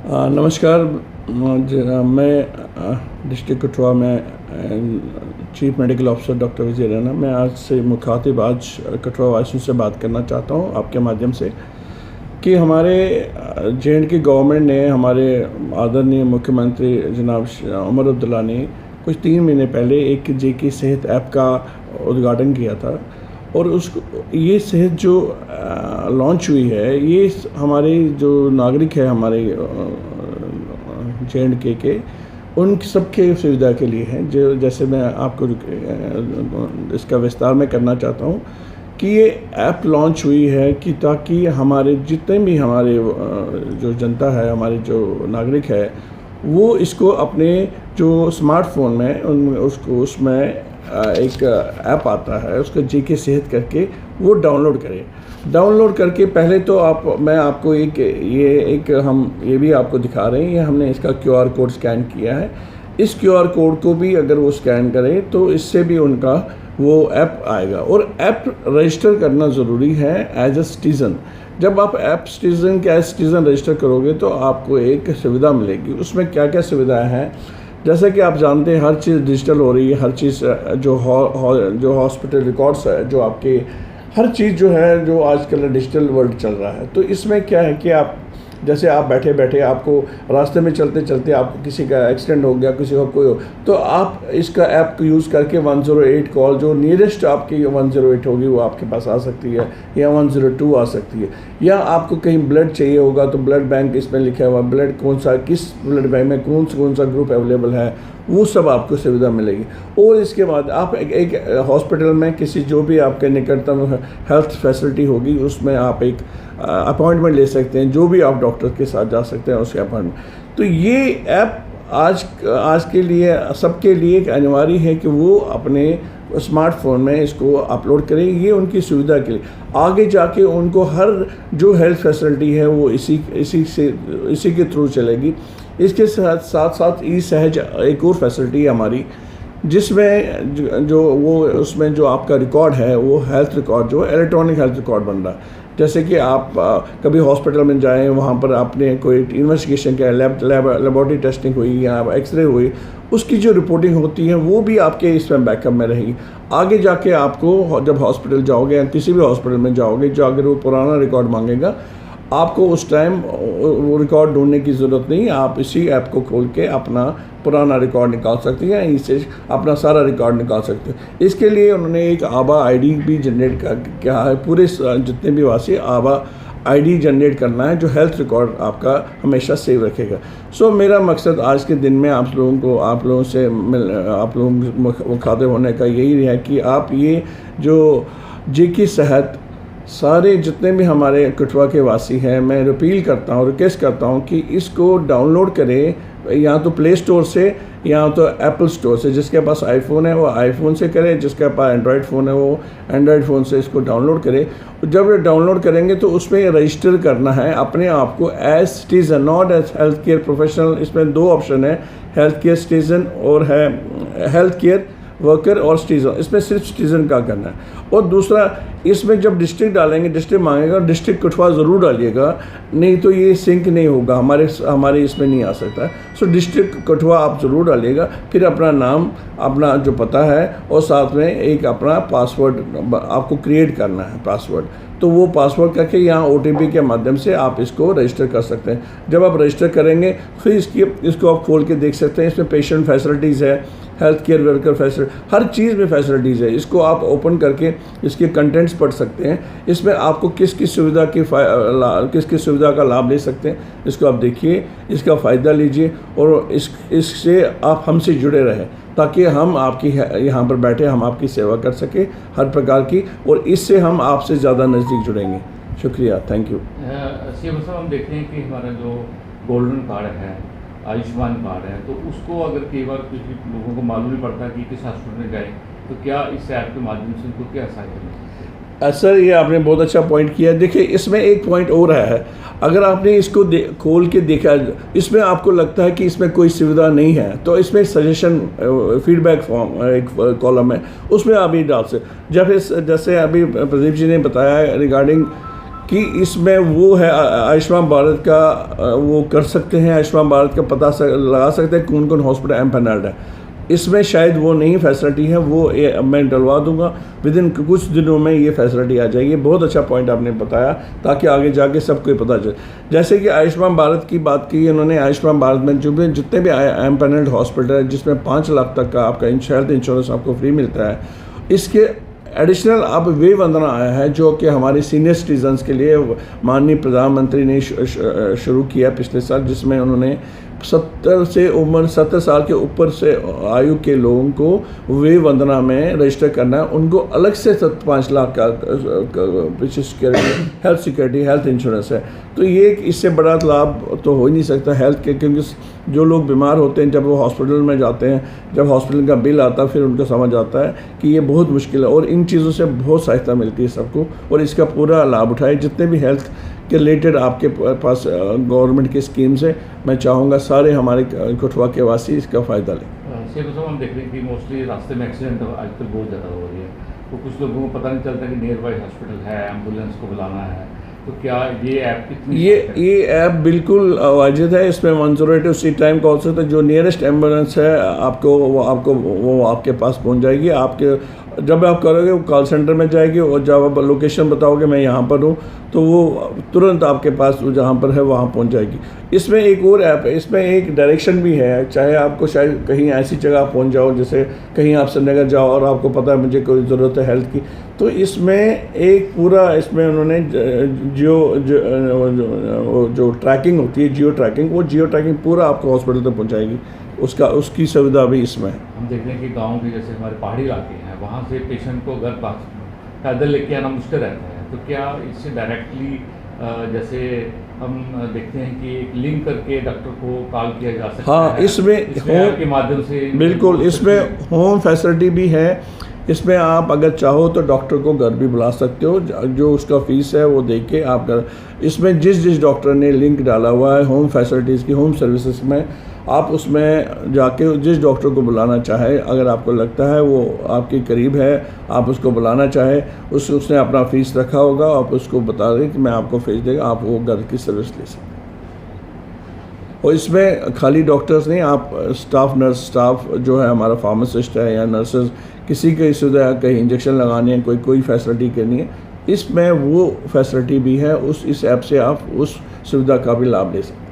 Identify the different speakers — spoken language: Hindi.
Speaker 1: नमस्कार। मैं डिस्ट्रिक्ट कठुआ में चीफ मेडिकल ऑफिसर डॉक्टर विजय रैना। मैं आज से मुखातिब आज कठुआ वासियों से बात करना चाहता हूं आपके माध्यम से कि हमारे जे.एंड.के गवर्नमेंट ने, हमारे आदरणीय मुख्यमंत्री जनाब उमर अब्दुल्ला ने कुछ 3 महीने पहले एक जे.के सेहत ऐप का उद्घाटन किया था। और ये सेहत जो लॉन्च हुई है, ये हमारे जो नागरिक है, हमारे जे.एंड.के के उन सबके सुविधा के लिए है। जो जैसे मैं आपको इसका विस्तार में करना चाहता हूँ कि ये ऐप लॉन्च हुई है कि ताकि हमारे जितने भी हमारे जो जनता है, हमारे जो नागरिक है, वो इसको अपने जो स्मार्टफोन में उसमें एक ऐप आता है, उसका जे.के सेहत करके वो डाउनलोड करें। डाउनलोड करके पहले तो मैं आपको हम ये भी आपको दिखा रहे हैं, ये हमने इसका QR कोड स्कैन किया है। इस QR कोड को भी अगर वो स्कैन करें तो इससे भी उनका वो ऐप आएगा। और ऐप रजिस्टर करना ज़रूरी है एज अ सिटीज़न। जब आप ऐप सिटीज़न के एज सिटीज़न रजिस्टर करोगे तो आपको एक सुविधा मिलेगी। उसमें क्या क्या सुविधाएं हैं, जैसा कि आप जानते हैं हर चीज़ डिजिटल हो रही है। हर चीज़ जो हॉस्पिटल रिकॉर्ड्स है, जो आपके हर चीज़ जो है, जो आजकल डिजिटल वर्ल्ड चल रहा है। तो इसमें क्या है कि आप जैसे आप बैठे बैठे आपको रास्ते में चलते चलते आपको किसी का एक्सीडेंट हो गया, किसी का कोई हो, तो आप इसका ऐप को यूज़ करके 108 कॉल, जो नियरेस्ट आपकी 108 होगी वो आपके पास आ सकती है, या 102 आ सकती है। या आपको कहीं ब्लड चाहिए होगा तो ब्लड बैंक इसमें लिखा हुआ, ब्लड किस ब्लड बैंक में कौन सा ग्रुप अवेलेबल है, वो सब आपको सुविधा मिलेगी। और इसके बाद आप एक हॉस्पिटल में किसी जो भी आपके निकटतम हेल्थ फैसिलिटी होगी, उसमें आप एक अपॉइंटमेंट ले सकते हैं, जो भी आप डॉक्टर के साथ जा सकते हैं उसके अपॉइंटमेंट। तो ये ऐप आज के लिए सबके लिए एक अनिवार्य है कि वो अपने स्मार्टफोन में इसको अपलोड करें। ये उनकी सुविधा के लिए आगे जाके उनको हर जो हेल्थ फैसिलिटी है वो इसी के थ्रू चलेगी। इसके साथ ई सहज एक और फैसिलिटी है हमारी, जिसमें उसमें जो आपका रिकॉर्ड है, वो हेल्थ रिकॉर्ड जो इलेक्ट्रॉनिक हेल्थ रिकॉर्ड बन रहा है। जैसे कि आप कभी हॉस्पिटल में जाएं, वहाँ पर आपने कोई इन्वेस्टिगेशन किया, लेबॉरेटरी टेस्टिंग हुई या एक्सरे हुई, उसकी जो रिपोर्टिंग होती है वो भी आपके इसमें बैकअप में रहेगी। आगे जाके आपको जब हॉस्पिटल जाओगे या किसी भी हॉस्पिटल में जाओगे, जो अगर वो पुराना रिकॉर्ड मांगेगा, आपको उस टाइम वो रिकॉर्ड ढूंढने की ज़रूरत नहीं। आप इसी ऐप को खोल के अपना पुराना रिकॉर्ड निकाल सकते हैं, इससे अपना सारा रिकॉर्ड निकाल सकते हैं। इसके लिए उन्होंने एक आभा आईडी भी जनरेट किया है। पूरे जितने भी वासी आभा आईडी जनरेट करना है, जो हेल्थ रिकॉर्ड आपका हमेशा सेव रखेगा। सो मेरा मकसद आज के दिन में आप लोगों से मुखातिब होने का यही है कि आप ये जो जे.के सेहत सारे जितने भी हमारे कठुआ के वासी हैं, मैं अपील करता हूँ, रिक्वेस्ट करता हूँ कि इसको डाउनलोड करें, या तो प्ले स्टोर से या तो एप्पल स्टोर से। जिसके पास आईफोन है वो आईफोन से करे, जिसके पास एंड्रॉयड फ़ोन है वो एंड्रॉयड फ़ोन से इसको डाउनलोड करें। जब डाउनलोड करेंगे तो उसमें रजिस्टर करना है अपने आप को as citizen, not as health care professional. इसमें 2 ऑप्शन है, हेल्थ केयर सिटीज़न और है हेल्थ केयर वर्कर और सिटीज़न। इसमें सिर्फ सिटीज़न का करना है। और दूसरा, इसमें जब डिस्ट्रिक्ट डालेंगे, डिस्ट्रिक्ट मांगेगा, डिस्ट्रिक्ट कठुआ ज़रूर डालिएगा, नहीं तो ये सिंक नहीं होगा, हमारे इसमें नहीं आ सकता। सो डिस्ट्रिक्ट कठुआ आप ज़रूर डालिएगा, फिर अपना नाम, अपना जो पता है, और साथ में एक अपना पासवर्ड आपको क्रिएट करना है पासवर्ड। तो वो पासवर्ड करके यहाँ OTP के माध्यम से आप इसको रजिस्टर कर सकते हैं। जब आप रजिस्टर करेंगे फिर इसको आप खोल के देख सकते हैं। इसमें पेशेंट फैसिलिटीज़ है, हेल्थ केयर वर्कर फैसिलिटी, हर चीज़ में फैसिलिटीज़ है। इसको आप ओपन करके इसके कंटेंट्स पढ़ सकते हैं। इसमें आपको किस किस सुविधा का लाभ ले सकते हैं, इसको आप देखिए, इसका फ़ायदा लीजिए, और इससे आप हमसे जुड़े रहें, ताकि हम आपकी यहाँ पर बैठे हम आपकी सेवा कर सकें हर प्रकार की, और इससे हम आपसे ज़्यादा नज़दीक जुड़ेंगे। शुक्रिया, थैंक यू।
Speaker 2: सीएम साहब, हम देखते हैं कि हमारा जो गोल्डन कार्ड है, आयुष्मान कार्ड है, तो उसको अगर कई बार किसी लोगों को मालूम नहीं पड़ता कि किस हॉस्पिटल में गए, तो क्या इस ऐप के माध्यम से उनको क्या सहायता मिल सकती है?
Speaker 1: सर, ये आपने बहुत अच्छा पॉइंट किया। देखिए, इसमें एक पॉइंट और है। अगर आपने इसको खोल के देखा, इसमें आपको लगता है कि इसमें कोई सुविधा नहीं है, तो इसमें सजेशन फीडबैक फॉर्म एक कॉलम है, उसमें आप ये डाल सकते। जैसे अभी प्रदीप जी ने बताया रिगार्डिंग कि इसमें वो है आयुष्मान भारत का वो कर सकते हैं, आयुष्मान भारत का पता लगा सकते हैं कौन कौन हॉस्पिटल एम्पैनल्ड है। इसमें शायद वो नहीं फैसिलिटी है, वो मैं डलवा दूंगा, विद इन कुछ दिनों में ये फैसिलिटी आ जाएगी। बहुत अच्छा पॉइंट आपने बताया, ताकि आगे जाके सबको पता चले। जैसे कि आयुष्मान भारत की बात की इन्होंने, आयुष्मान भारत में जो भी जितने भी एम्पैनल्ड हॉस्पिटल है जिसमें 5 लाख तक का आपका हेल्थ इंश्योरेंस आपको फ्री मिलता है, इसके एडिशनल अब वे वंदना आया है जो कि हमारे सीनियर सिटीजन्स के लिए माननीय प्रधानमंत्री ने शुरू किया पिछले साल, जिसमें उन्होंने 70 साल के ऊपर से आयु के लोगों को वे वंदना में रजिस्टर करना है। उनको अलग से 5 लाख का हेल्थ सिक्योरिटी हेल्थ इंश्योरेंस है। तो ये इससे बड़ा लाभ तो हो ही नहीं सकता हेल्थ के, क्योंकि जो लोग बीमार होते हैं जब वो हॉस्पिटल में जाते हैं, जब हॉस्पिटल का बिल आता है फिर उनको समझ आता है कि ये बहुत मुश्किल है, और इन चीज़ों से बहुत सहायता मिलती है सबको, और इसका पूरा लाभ उठाए। जितने भी हेल्थ के रिलेटेड आपके पास गवर्नमेंट की स्कीम्स है, मैं चाहूँगा सारे हमारे कठुआ के वासी इसका फ़ायदा लें।
Speaker 2: शेख साहब, हम देख रहे हैं कि मोस्टली रास्ते में एक्सीडेंट आजकल बहुत ज़्यादा हो रही है, तो कुछ लोगों को पता नहीं चलता कि नियर बाई हॉस्पिटल है, एम्बुलेंस को बुलाना है। तो क्या ये ऐप कितनी
Speaker 1: ये ऐप बिल्कुल वाजिब है। इसमें 108 उसी टाइम कॉल सकते हैं, जो नियरेस्ट एम्बुलेंस है आपको वो आपके पास पहुंच जाएगी। आपके जब आप करोगे वो कॉल सेंटर में जाएगी, और जब आप लोकेशन बताओगे मैं यहाँ पर हूँ, तो वो तुरंत आपके पास जहाँ पर है वहाँ पहुँच जाएगी। इसमें एक और ऐप है, इसमें एक डायरेक्शन भी है। चाहे आपको शायद कहीं ऐसी जगह पहुँच जाओ, जैसे कहीं आप श्रीनगर जाओ और आपको पता है मुझे कोई ज़रूरत है हेल्थ की, तो इसमें एक पूरा इसमें उन्होंने जो ट्रैकिंग होती है, जियो ट्रैकिंग पूरा आपको हॉस्पिटल तक पहुँचाएगी। उसकी सुविधा भी इसमें है।
Speaker 2: हम देख रहे हैं कि गाँव के जैसे हमारे पहाड़ी इलाके हैं, वहाँ से पेशेंट को घर पास पैदल लेके आना मुश्किल रहता है, तो क्या इससे डायरेक्टली जैसे हम देखते हैं कि एक लिंक करके डॉक्टर को कॉल किया जा सकता है?
Speaker 1: हाँ, इसमें होम
Speaker 2: के माध्यम से
Speaker 1: बिल्कुल, इसमें होम फैसिलिटी भी है। इसमें आप अगर चाहो तो डॉक्टर को घर भी बुला सकते हो, जो उसका फीस है वो दे के आप घर। इसमें जिस डॉक्टर ने लिंक डाला हुआ है होम फैसिलिटीज़ की, होम सर्विसेज में, आप उसमें जाके जिस डॉक्टर को बुलाना चाहे, अगर आपको लगता है वो आपके करीब है, आप उसको बुलाना चाहे, उसने अपना फ़ीस रखा होगा, आप उसको बता दें कि मैं आपको फीस देगा, आप वो घर की सर्विस ले सकते हैं। और इसमें खाली डॉक्टर्स नहीं, आप स्टाफ जो है हमारा फार्मासिस्ट है या नर्सेज, किसी की सुविधा, कहीं इंजेक्शन लगाने है, कोई फैसिलिटी करनी है, इसमें वो फैसिलिटी भी है। इस ऐप से आप उस सुविधा का भी लाभ ले सकते हैं।